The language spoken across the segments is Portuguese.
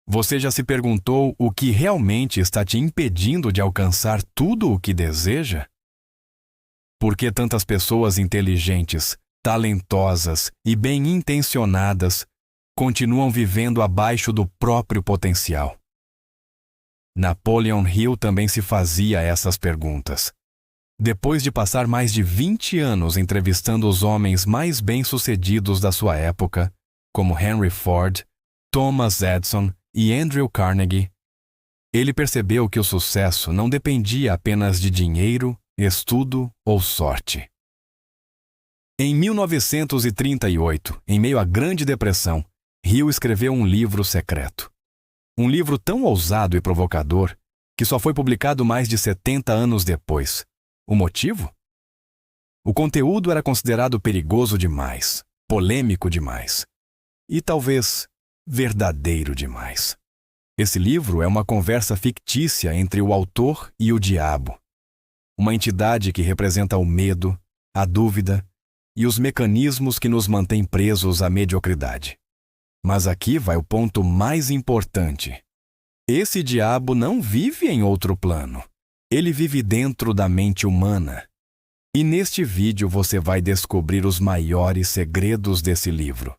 Você já se perguntou o que realmente está te impedindo de alcançar tudo o que deseja? Por que tantas pessoas inteligentes, talentosas e bem-intencionadas continuam vivendo abaixo do próprio potencial? Napoleon Hill também se fazia essas perguntas. Depois de passar mais de 20 anos entrevistando os homens mais bem-sucedidos da sua época, como Henry Ford, Thomas Edison e Andrew Carnegie, ele percebeu que o sucesso não dependia apenas de dinheiro, estudo ou sorte. Em 1938, em meio à Grande Depressão, Hill escreveu um livro secreto. Um livro tão ousado e provocador que só foi publicado mais de 70 anos depois. O motivo? O conteúdo era considerado perigoso demais, polêmico demais e talvez verdadeiro demais. Esse livro é uma conversa fictícia entre o autor e o diabo, uma entidade que representa o medo, a dúvida e os mecanismos que nos mantêm presos à mediocridade. Mas aqui vai o ponto mais importante. Esse diabo não vive em outro plano. Ele vive dentro da mente humana. E neste vídeo você vai descobrir os maiores segredos desse livro.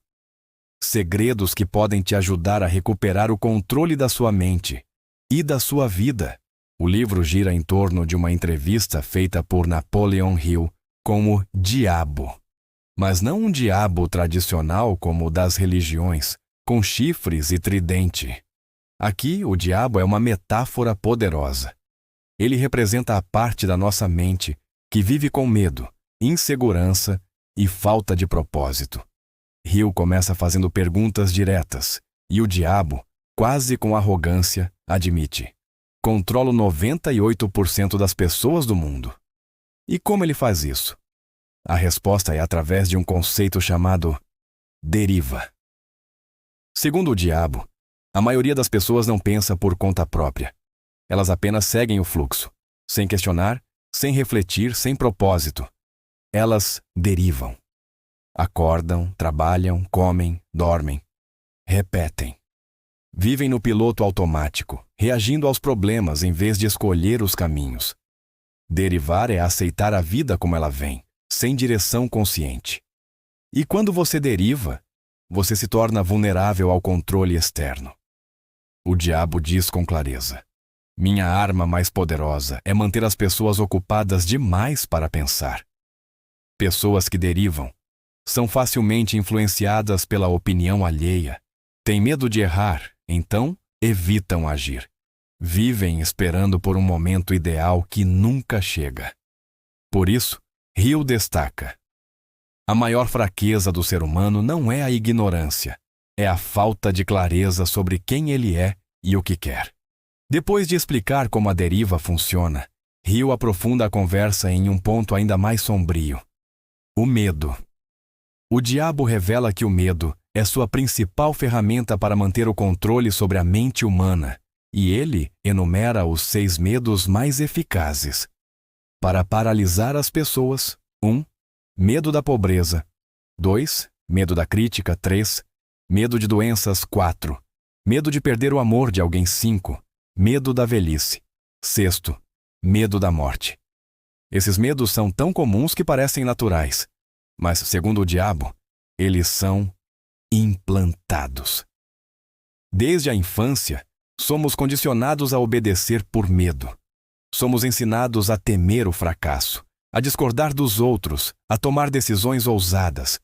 Segredos que podem te ajudar a recuperar o controle da sua mente e da sua vida. O livro gira em torno de uma entrevista feita por Napoleon Hill com o diabo. Mas não um diabo tradicional como o das religiões, com chifres e tridente. Aqui, o diabo é uma metáfora poderosa. Ele representa a parte da nossa mente que vive com medo, insegurança e falta de propósito. Hill começa fazendo perguntas diretas, e o diabo, quase com arrogância, admite: controlo 98% das pessoas do mundo. E como ele faz isso? A resposta é através de um conceito chamado deriva. Segundo o diabo, a maioria das pessoas não pensa por conta própria. Elas apenas seguem o fluxo, sem questionar, sem refletir, sem propósito. Elas derivam. Acordam, trabalham, comem, dormem. Repetem. Vivem no piloto automático, reagindo aos problemas em vez de escolher os caminhos. Derivar é aceitar a vida como ela vem, sem direção consciente. E quando você deriva, você se torna vulnerável ao controle externo. O diabo diz com clareza: minha arma mais poderosa é manter as pessoas ocupadas demais para pensar. Pessoas que derivam são facilmente influenciadas pela opinião alheia, têm medo de errar, então evitam agir. Vivem esperando por um momento ideal que nunca chega. Por isso, Hill destaca: a maior fraqueza do ser humano não é a ignorância, é a falta de clareza sobre quem ele é e o que quer. Depois de explicar como a deriva funciona, Hill aprofunda a conversa em um ponto ainda mais sombrio: o medo. O diabo revela que o medo é sua principal ferramenta para manter o controle sobre a mente humana, e ele enumera os 6 medos mais eficazes. Para paralisar as pessoas: 1. Medo da pobreza. 2. Medo da crítica. 3. Medo de doenças. 4. Medo de perder o amor de alguém. 5. Medo da velhice. 6. Medo da morte. Esses medos são tão comuns que parecem naturais, mas, segundo o diabo, eles são implantados. Desde a infância, somos condicionados a obedecer por medo. Somos ensinados a temer o fracasso, a discordar dos outros, a tomar decisões ousadas.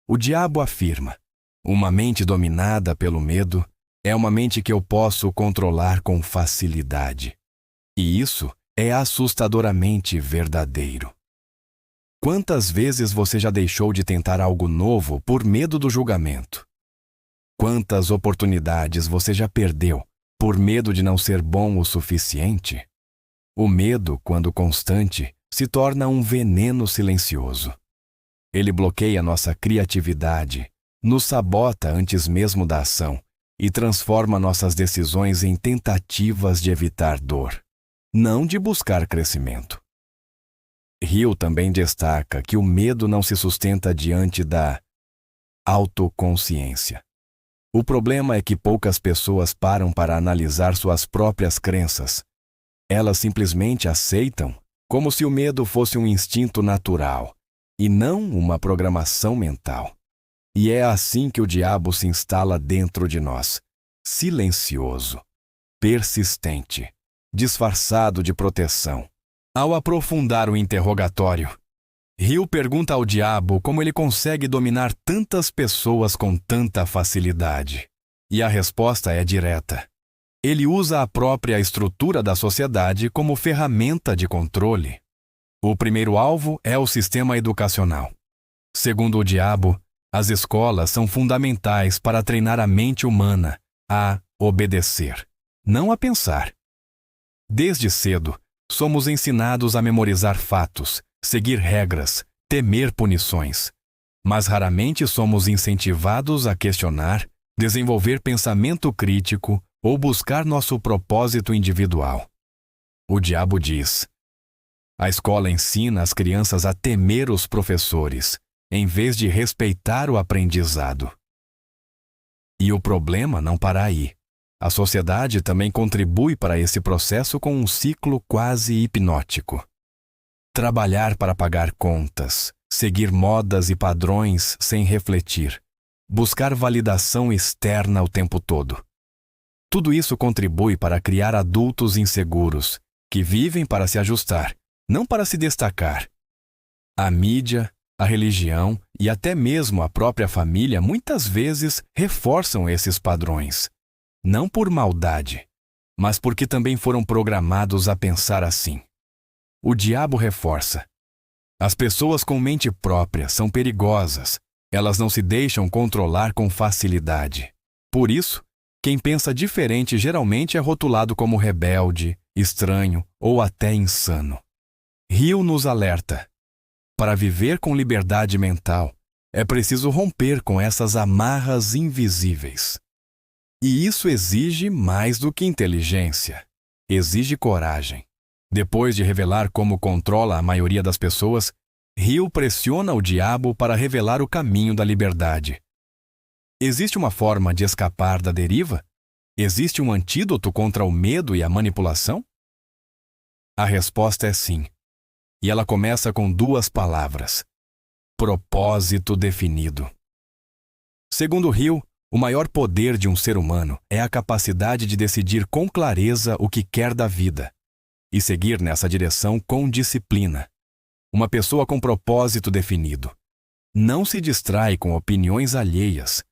O diabo afirma: uma mente dominada pelo medo é uma mente que eu posso controlar com facilidade. E isso é assustadoramente verdadeiro. Quantas vezes você já deixou de tentar algo novo por medo do julgamento? Quantas oportunidades você já perdeu por medo de não ser bom o suficiente? O medo, quando constante, se torna um veneno silencioso. Ele bloqueia nossa criatividade, nos sabota antes mesmo da ação e transforma nossas decisões em tentativas de evitar dor, não de buscar crescimento. Hill também destaca que o medo não se sustenta diante da autoconsciência. O problema é que poucas pessoas param para analisar suas próprias crenças. Elas simplesmente aceitam, como se o medo fosse um instinto natural, e não uma programação mental. E é assim que o diabo se instala dentro de nós, silencioso, persistente, disfarçado de proteção. Ao aprofundar o interrogatório, Hill pergunta ao diabo como ele consegue dominar tantas pessoas com tanta facilidade. E a resposta é direta. Ele usa a própria estrutura da sociedade como ferramenta de controle. O primeiro alvo é o sistema educacional. Segundo o diabo, as escolas são fundamentais para treinar a mente humana a obedecer, não a pensar. Desde cedo, somos ensinados a memorizar fatos, seguir regras, temer punições. Mas raramente somos incentivados a questionar, desenvolver pensamento crítico ou buscar nosso propósito individual. O diabo diz: a escola ensina as crianças a temer os professores, em vez de respeitar o aprendizado. E o problema não para aí. A sociedade também contribui para esse processo com um ciclo quase hipnótico. Trabalhar para pagar contas, seguir modas e padrões sem refletir, buscar validação externa o tempo todo. Tudo isso contribui para criar adultos inseguros, que vivem para se ajustar, não para se destacar. A mídia, a religião e até mesmo a própria família muitas vezes reforçam esses padrões. Não por maldade, mas porque também foram programados a pensar assim. O diabo reforça. As pessoas com mente própria são perigosas. Elas não se deixam controlar com facilidade. Por isso, quem pensa diferente geralmente é rotulado como rebelde, estranho ou até insano. Hill nos alerta. Para viver com liberdade mental, é preciso romper com essas amarras invisíveis. E isso exige mais do que inteligência. Exige coragem. Depois de revelar como controla a maioria das pessoas, Hill pressiona o diabo para revelar o caminho da liberdade. Existe uma forma de escapar da deriva? Existe um antídoto contra o medo e a manipulação? A resposta é sim. E ela começa com duas palavras: propósito definido. Segundo Hill, o maior poder de um ser humano é a capacidade de decidir com clareza o que quer da vida e seguir nessa direção com disciplina. Uma pessoa com propósito definido não se distrai com opiniões alheias,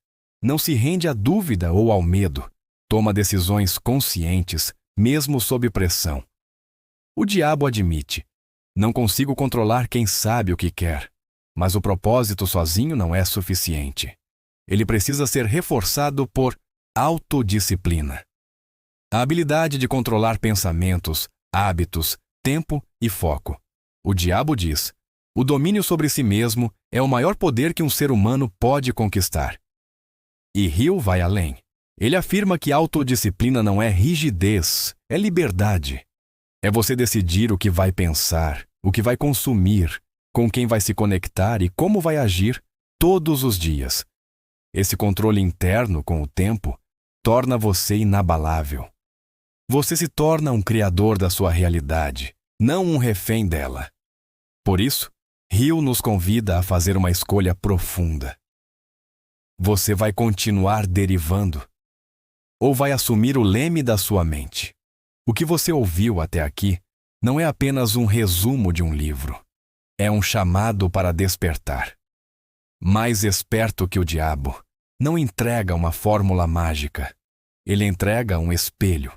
não se rende à dúvida ou ao medo, toma decisões conscientes, mesmo sob pressão. O diabo admite: não consigo controlar quem sabe o que quer, mas o propósito sozinho não é suficiente. Ele precisa ser reforçado por autodisciplina. A habilidade de controlar pensamentos, hábitos, tempo e foco. O diabo diz: o domínio sobre si mesmo é o maior poder que um ser humano pode conquistar. E Hill vai além. Ele afirma que autodisciplina não é rigidez, é liberdade. É você decidir o que vai pensar, o que vai consumir, com quem vai se conectar e como vai agir todos os dias. Esse controle interno, com o tempo, torna você inabalável. Você se torna um criador da sua realidade, não um refém dela. Por isso, Hill nos convida a fazer uma escolha profunda. Você vai continuar derivando? Ou vai assumir o leme da sua mente? O que você ouviu até aqui não é apenas um resumo de um livro. É um chamado para despertar. Mais esperto que o diabo, não entrega uma fórmula mágica. Ele entrega um espelho.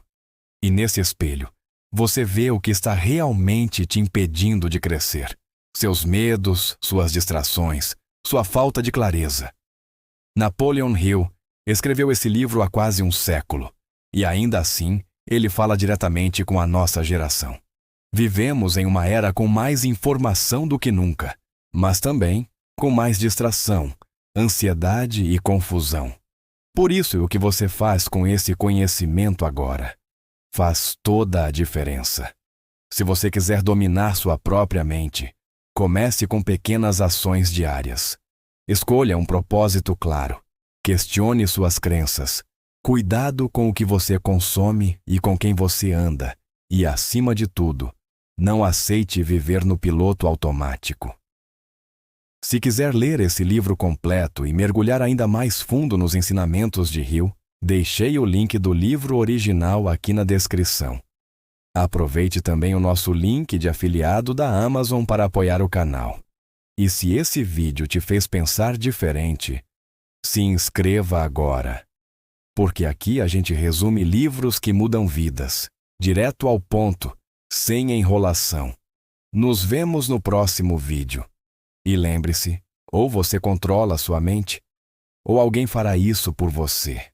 E nesse espelho, você vê o que está realmente te impedindo de crescer. Seus medos, suas distrações, sua falta de clareza. Napoleon Hill escreveu esse livro há quase um século. E ainda assim, ele fala diretamente com a nossa geração. Vivemos em uma era com mais informação do que nunca, mas também com mais distração, ansiedade e confusão. Por isso, o que você faz com esse conhecimento agora faz toda a diferença. Se você quiser dominar sua própria mente, comece com pequenas ações diárias. Escolha um propósito claro. Questione suas crenças. Cuidado com o que você consome e com quem você anda. E, acima de tudo, não aceite viver no piloto automático. Se quiser ler esse livro completo e mergulhar ainda mais fundo nos ensinamentos de Hill, deixei o link do livro original aqui na descrição. Aproveite também o nosso link de afiliado da Amazon para apoiar o canal. E se esse vídeo te fez pensar diferente, se inscreva agora. Porque aqui a gente resume livros que mudam vidas, direto ao ponto, sem enrolação. Nos vemos no próximo vídeo. E lembre-se, ou você controla sua mente, ou alguém fará isso por você.